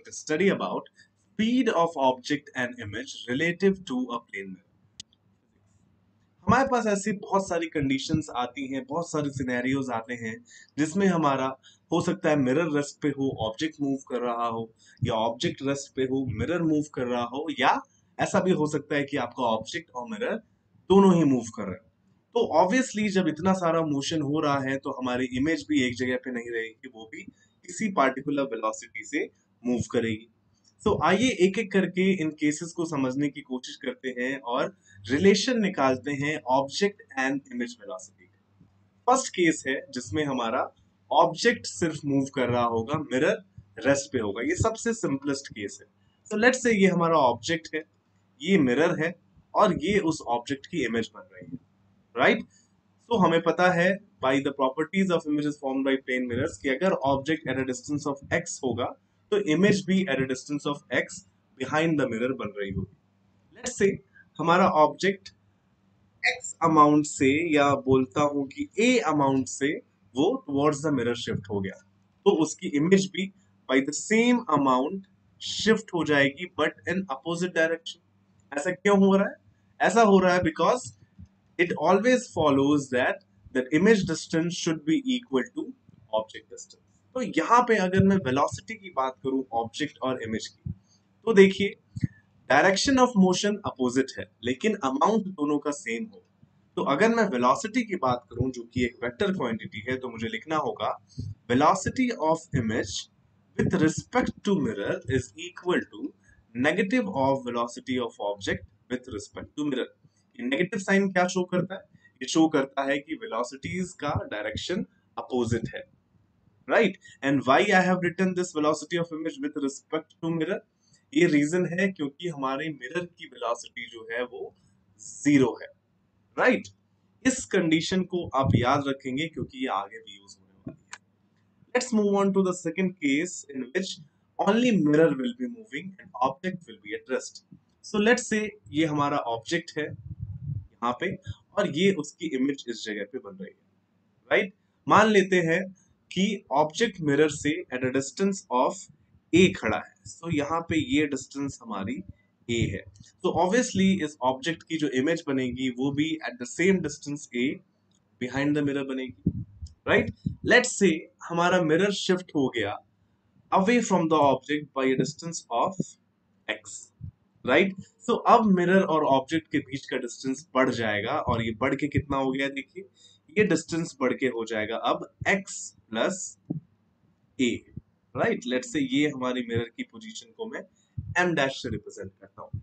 to study about speed of object and image relative to a plane mirror. हमारे पास ऐसी बहुत सारी conditions आती हैं, बहुत सारे सिनेरियोज आते हैं जिसमें हमारा हो सकता है मिरर रेस्ट पे हो, ऑब्जेक्ट मूव कर रहा हो, या ऑब्जेक्ट रेस्ट पे हो, मिरर मूव कर रहा हो, या ऐसा भी हो सकता है कि आपका ऑब्जेक्ट और मिरर दोनों ही मूव कर रहे हो। तो ऑब्वियसली जब इतना सारा मोशन हो रहा है तो हमारी इमेज भी एक जगह पे नहीं रहेगी, वो भी किसी पार्टिकुलर वेलोसिटी से मूव करेगी। तो आइए एक एक करके इन केसेस को समझने की कोशिश करते हैं और रिलेशन निकालते हैं ऑब्जेक्ट एंड इमेज वेलोसिटी का। फर्स्ट केस है जिसमें हमारा ऑब्जेक्ट सिर्फ मूव कर रहा होगा, मिरर रेस्ट पे होगा। ये सबसे सिंपलेस्ट केस है। सो लेट्स से ये हमारा ऑब्जेक्ट है, ये मिरर है, और ये उस ऑब्जेक्ट की इमेज बन रही है, राइट। तो हमें पता है by the properties of images formed by plane mirrors कि अगर object at a distance of x होगा तो इमेज भी at a distance of x behind the mirror बन रही होगी। लेट्स से हमारा ऑब्जेक्ट x अमाउंट से, या बोलता हूं कि a अमाउंट से वो टुवर्ड्स द मिरर शिफ्ट हो गया, तो उसकी इमेज भी by the same amount shift हो जाएगी बट इन अपोजिट डायरेक्शन। ऐसा क्यों हो रहा है? ऐसा हो रहा है because it always follows that image distance should be equal to object distance। तो यहां पे अगर मैं वेलोसिटी की बात करूं ऑब्जेक्ट और इमेज की, तो देखिए डायरेक्शन ऑफ मोशन अपोजिट है लेकिन अमाउंट दोनों का सेम हो। तो अगर मैं वेलोसिटी की बात करूं जो कि एक वेक्टर क्वांटिटी है, तो मुझे लिखना होगा velocity of image with respect to mirror is equal to negative of velocity of object with respect to mirror। ये नेगेटिव साइन क्या शो करता है? ये शो करता है कि वेलोसिटीज का डायरेक्शन अपोजिट है, right. And why I have written this velocity of image with respect to mirror? ये रीजन है क्योंकि हमारे मिरर की वेलोसिटी जो है वो जीरो है, राइट। इस कंडीशन को आप याद रखेंगे क्योंकि ये आगे भी यूज होने वाली है। Let's move on to the second case in which only mirror will be moving and object will be at rest। So let's say ये हमारा object है यहाँ पे और ये उसकी इमेज इस जगह पे बन रही है, राइट। मान लेते हैं कि ऑब्जेक्ट मिरर से eight a distance of a खड़ा है। तो यहाँ पे ये डिस्टेंस हमारी a है। तो ऑब्वियसली इस ऑब्जेक्ट की जो इमेज बनेगी वो भी at the same distance a behind the mirror बनेगी, राइट। लेट्स से हमारा मिरर शिफ्ट हो गया away from the object by a distance of x, right. So अब मिरर और ऑब्जेक्ट के बीच का डिस्टेंस बढ़ जाएगा, और ये बढ़ के कितना हो गया? देखिए ये डिस्टेंस बढ़ के हो जाएगा अब x plus a, right. Let's से ये हमारी मिरर की पोजीशन को मैं m डैश से रिप्रेजेंट करता हूँ।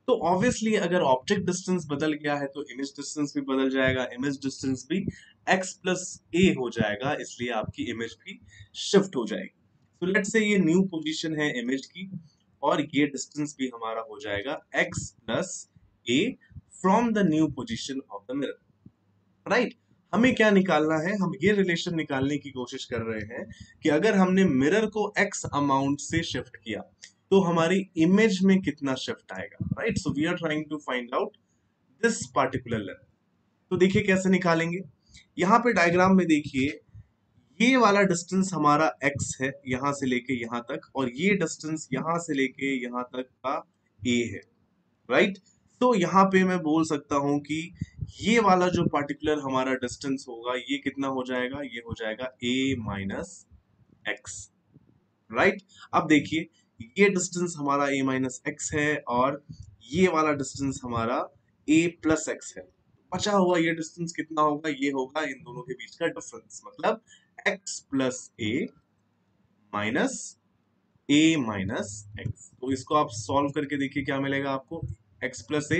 तो ऑब्वियसली अगर ऑब्जेक्ट डिस्टेंस बदल गया है तो इमेज डिस्टेंस भी बदल जाएगा, इमेज डिस्टेंस भी x प्लस a हो जाएगा, इसलिए आपकी इमेज भी शिफ्ट हो जाएगी। तो लेट्स से ये न्यू पोजीशन है इमेज की, और ये डिस्टेंस भी हमारा हो जाएगा x plus a from the new position of the mirror, right. हमें क्या निकालना है? हम ये रिलेशन निकालने की कोशिश कर रहे हैं कि अगर हमने मिरर को x अमाउंट से शिफ्ट किया तो हमारी इमेज में कितना शिफ्ट आएगा, right. So we are trying to find out this particular length. तो देखिए कैसे निकालेंगे। यहाँ पे डायग्राम में देखिए ये वाला डिस्टेंस हमारा x है यहां से लेके यहां तक, और ये डिस्टेंस यहां से लेके यहां तक का a है, राइट। तो यहाँ पे मैं बोल सकता हूं कि ये वाला जो पार्टिकुलर हमारा डिस्टेंस होगा ये कितना हो जाएगा? ये हो जाएगा a माइनस एक्स, राइट। अब देखिए ये डिस्टेंस हमारा a माइनस एक्स है और ये वाला डिस्टेंस हमारा a प्लस एक्स है। बचा हुआ ये डिस्टेंस कितना होगा? ये होगा इन दोनों के बीच का डिफरेंस, मतलब x plus a minus a minus x. तो इसको आप सॉल्व करके देखिए क्या मिलेगा आपको? x plus a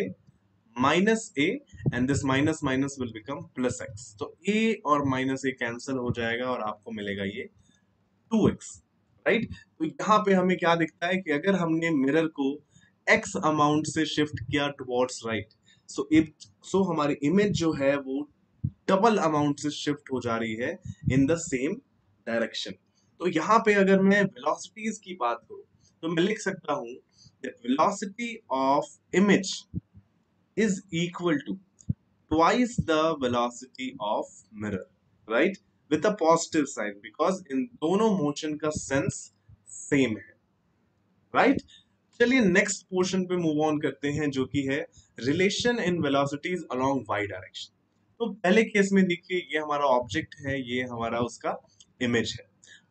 minus a and this minus minus will become plus x। तो a और माइनस a कैंसिल हो जाएगा और आपको मिलेगा ये 2x, राइट। तो यहाँ पे हमें क्या दिखता है कि अगर हमने मिरर को x अमाउंट से शिफ्ट किया टुवर्ड्स राइट, सो हमारी इमेज जो है वो डबल अमाउंट से शिफ्ट हो जा रही है इन द सेम डायरेक्शन। तो यहाँ पे अगर मैं वेलोसिटीज की बात करूं तो मैं लिख सकता हूं that velocity of image is equal to twice the velocity of mirror, right, with a positive sign because इन दोनों मोशन का सेंस सेम है, राइट। चलिए नेक्स्ट पोर्शन पे मूव ऑन करते हैं, जो कि है relation in velocities along Y direction. तो पहले केस में देखिए, ये हमारा ऑब्जेक्ट है, ये हमारा उसका इमेज है।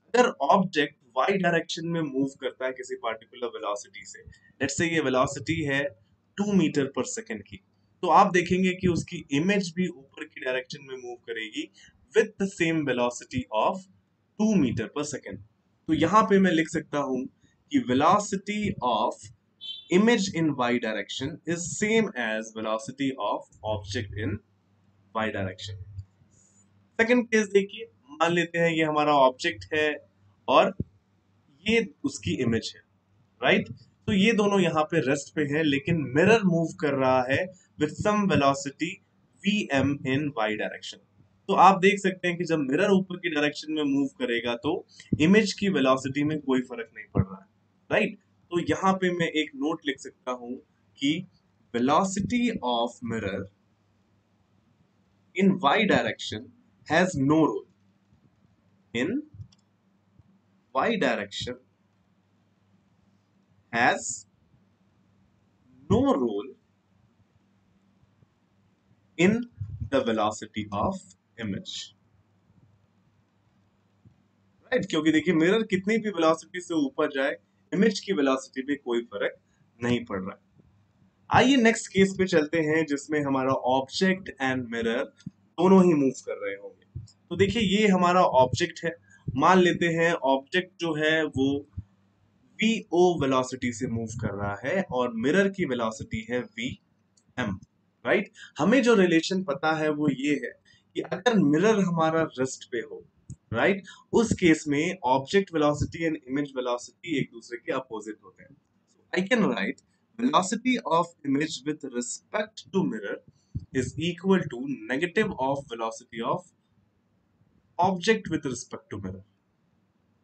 अगर ऑब्जेक्ट वाई डायरेक्शन में मूव करता है किसी पार्टिकुलर वेलोसिटी से, लेट्स से ये वेलोसिटी है 2 मीटर पर सेकंड की, तो आप देखेंगे कि उसकी इमेज भी ऊपर की डायरेक्शन में मूव करेगी with the same velocity of 2 metre पर सेकंड। तो यहां पे मैं लिख सकता हूं कि velocity of image in y direction is same as velocity of object in y direction। Second case देखिए, मान लेते हैं ये हमारा ऑब्जेक्ट है और ये उसकी इमेज है, राइट। तो ये दोनों यहाँ पे रेस्ट पे है, लेकिन मिरर मूव कर रहा है with some velocity vm in y direction. तो आप देख सकते हैं कि जब मिरर ऊपर की डायरेक्शन में मूव करेगा तो इमेज की वेलोसिटी में कोई फर्क नहीं पड़ रहा है, राइट। तो यहाँ पे मैं एक नोट लिख सकता हूं कि velocity of mirror in y direction has no role in y direction has no role in the velocity of image, right. क्योंकि देखिए मिरर कितनी भी वेलोसिटी से ऊपर जाए, इमेज की वेलोसिटी पे कोई फर्क नहीं पड़ रहा है। आइए नेक्स्ट केस पे चलते हैं, जिसमें हमारा ऑब्जेक्ट एंड मिरर दोनों ही मूव कर रहे होंगे। तो देखिए ये हमारा ऑब्जेक्ट है, मान लेते हैं ऑब्जेक्ट जो है वो वी ओ वेलोसिटी से मूव कर रहा है और मिरर की वेलोसिटी है वी एम, राइट। हमें जो रिलेशन पता है वो ये है कि अगर मिरर हमारा रेस्ट पे हो, राइट, उस केस में object velocity and image velocity एक दूसरे के अपोजिट होते हैं। I can write velocity of image with respect to mirror is equal to negative of velocity of object with respect to mirror,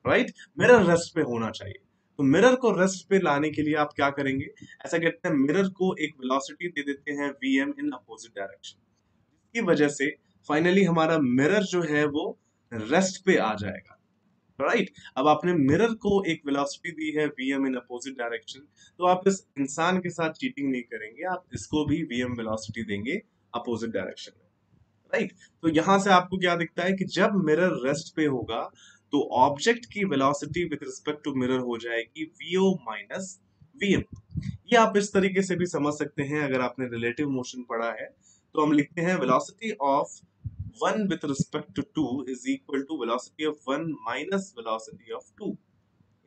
right. Mirror rest पे होना चाहिए। तो mirror को रेस्ट पे लाने के लिए आप क्या करेंगे, ऐसा कहते हैं मिरर को एक वेलोसिटी दे देते हैं vm इन अपोजिट डायरेक्शन, जिसकी वजह से फाइनली हमारा मिरर जो है वो रेस्ट पे आ जाएगा, राइट। अब आपने मिरर को एक वेलोसिटी दी है vm इन अपोजिट डायरेक्शन, तो आप इस इंसान के साथ चीटिंग नहीं करेंगे, आप इसको भी vm वेलोसिटी देंगे अपोजिट डायरेक्शन में, राइट। तो यहां से आपको क्या दिखता है कि जब मिरर रेस्ट पे होगा तो ऑब्जेक्ट की velocity with respect to mirror हो जाएगी vo माइनस vm। ये आप इस तरीके से भी समझ सकते हैं, अगर आपने रिलेटिव मोशन पढ़ा है तो हम लिखते हैं velocity of 1 with respect to 2 is equal to velocity of 1 minus velocity of 2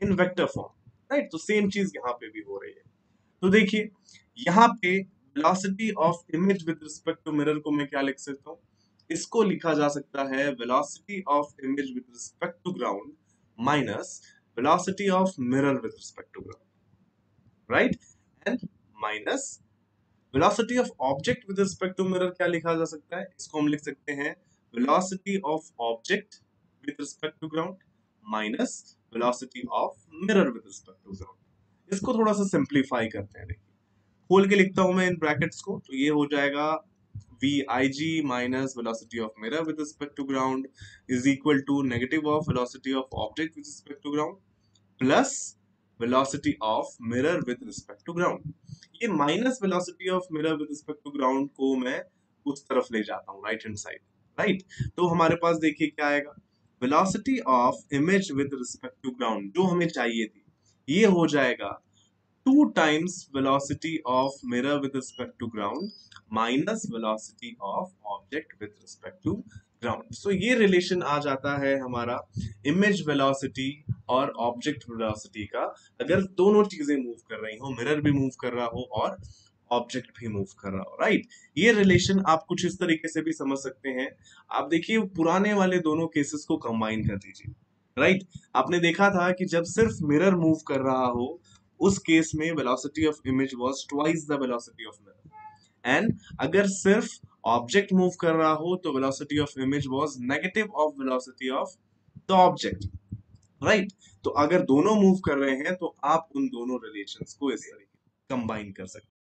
in vector form, right. तो सेम चीज यहाँ पे भी हो रही है। तो देखिए यहाँ पे velocity of image with respect to mirror को मैं क्या लिख सकता हूँ, इसको लिखा जा सकता है velocity of image with respect to ground minus velocity of mirror with respect to ground, right. And minus velocity of object with respect to mirror क्या लिखा जा सकता है, इसको हम लिख सकते हैं velocity of object with respect to ground minus velocity of mirror with respect to ground. इसको थोड़ा सा सिंप्लीफाई करते हैं, देखिए खोल के लिखता हूं मैं इन ब्रैकेट्स को, तो ये हो जाएगा vig minus velocity of mirror with respect to ground is equal to negative of velocity of object with respect to ground plus velocity of mirror with respect to ground। ये minus velocity of mirror with respect to ground को मैं उस तरफ ले जाता हूँ, right hand side, right. तो हमारे पास देखिए क्या आएगा, velocity of image with respect to ground जो हमें चाहिए थी, ये हो जाएगा 2 times velocity of mirror with respect to ground minus velocity of object with respect to ground। so ये रिलेशन आ जाता है हमारा इमेज वेलोसिटी और ऑब्जेक्ट वेलोसिटी का, अगर दोनों चीजें मूव कर रही हो, मिरर भी मूव कर रहा हो और ऑब्जेक्ट भी मूव कर रहा हो, राइट। ये रिलेशन आप कुछ इस तरीके से भी समझ सकते हैं। आप देखिए पुराने वाले दोनों केसेस को कंबाइन कर दीजिए, राइट। आपने देखा था कि जब सिर्फ मिरर मूव कर रहा हो, उस केस में velocity of image was twice the velocity of mirror, and अगर सिर्फ ऑब्जेक्ट मूव कर रहा हो तो velocity of image was negative of velocity of the object, right. तो अगर दोनों मूव कर रहे हैं तो आप उन दोनों रिलेशंस को इस तरीके कंबाइन कर सकते हैं।